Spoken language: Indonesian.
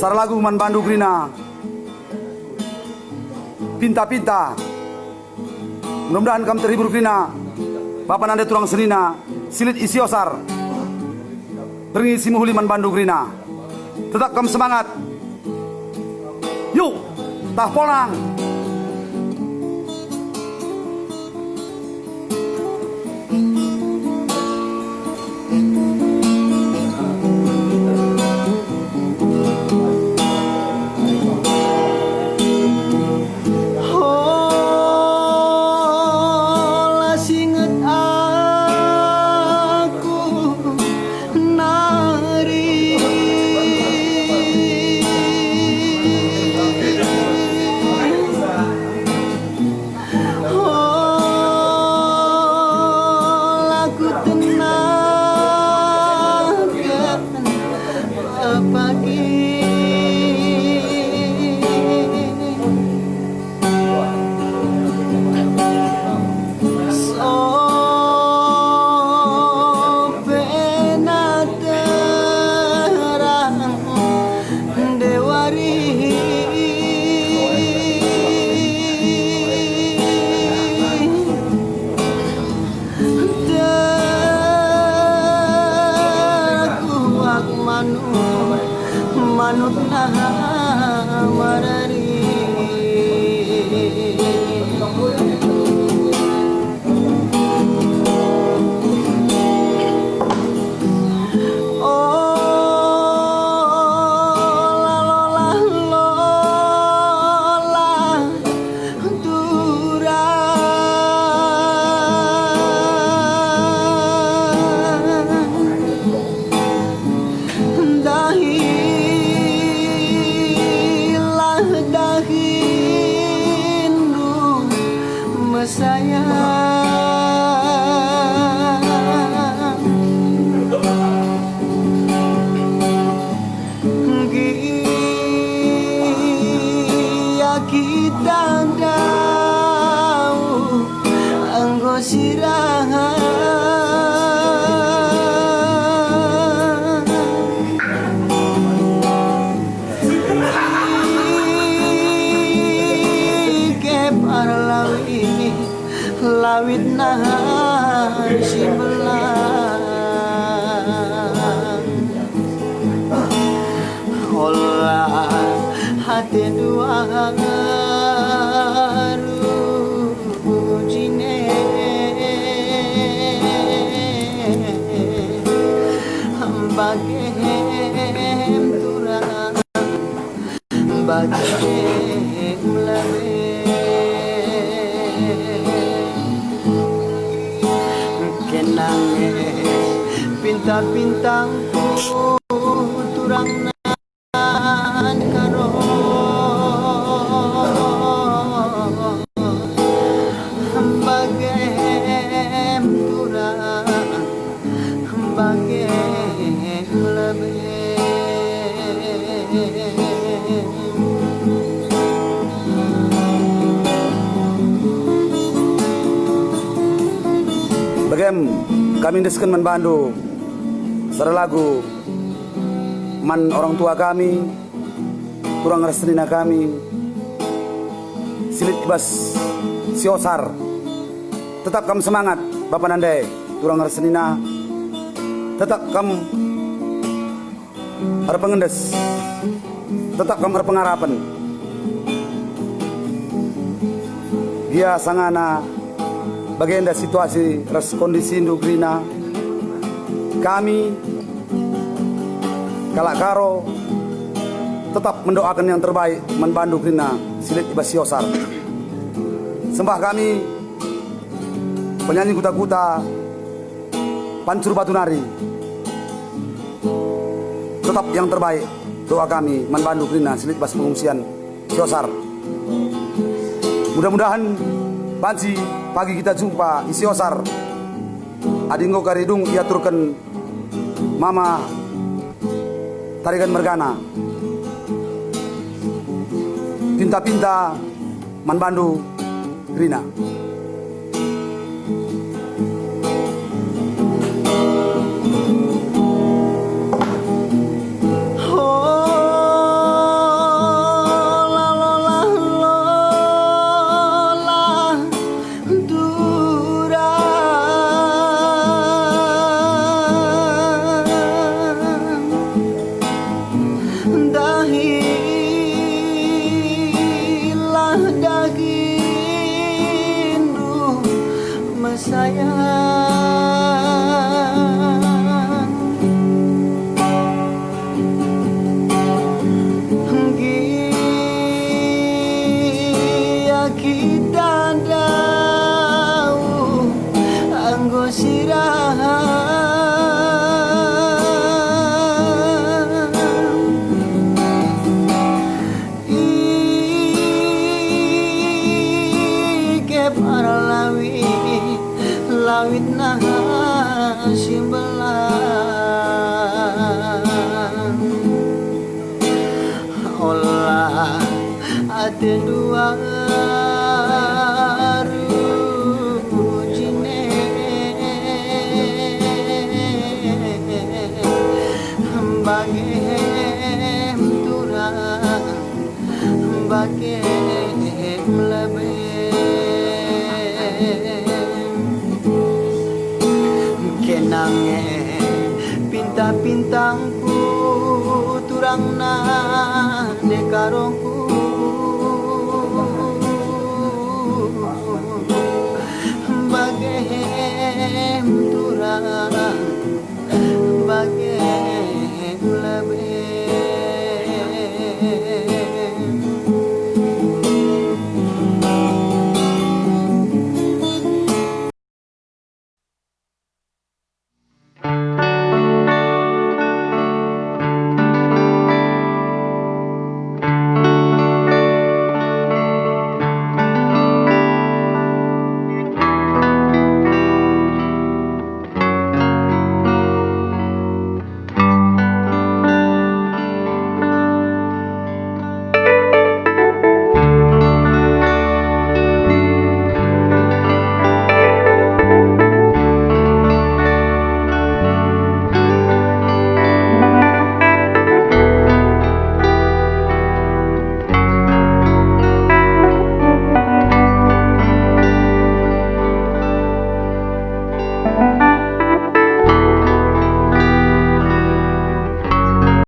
Sarlagu man bandu grina pinta-pinta. Mudah-mudahan kamu terhibur grina. Bapak nanda turang senina silit isi osar. Beringi simuhuli man bandu grina. Tetap kamu semangat. Yuk, tah polang. manut nah marari lawit nah si belang olah hati dua rujine bagem turang bagem lawe pinta-pintangku turang nan karo bagem turang bagem labe bagem kami desken membantu lagu man orang tua kami kurang restrina kami silit bas siosar tetap kamu semangat Bapak Nandai kurang restrina tetap kamu ada pengendes tetap kamu ada pengharapan dia sangana bagian dari situasi res kondisi Indugrina kami Kalak Karo tetap mendoakan yang terbaik membantu Grina silit ibasiosar. Sembah kami penyanyi kuta-kuta Pancur Batunari tetap yang terbaik doa kami membantu Grina silit ibas pengungsian siosar. Mudah-mudahan panci pagi kita jumpa isiosar adinggo karidung ia turkan mama tarikan mergana pinta-pinta manbandu Grina kita daw anggo sirahan ike para lawit na simbalan olah ate dua rujine bagem turang bagem lebe kenange pinta-pintang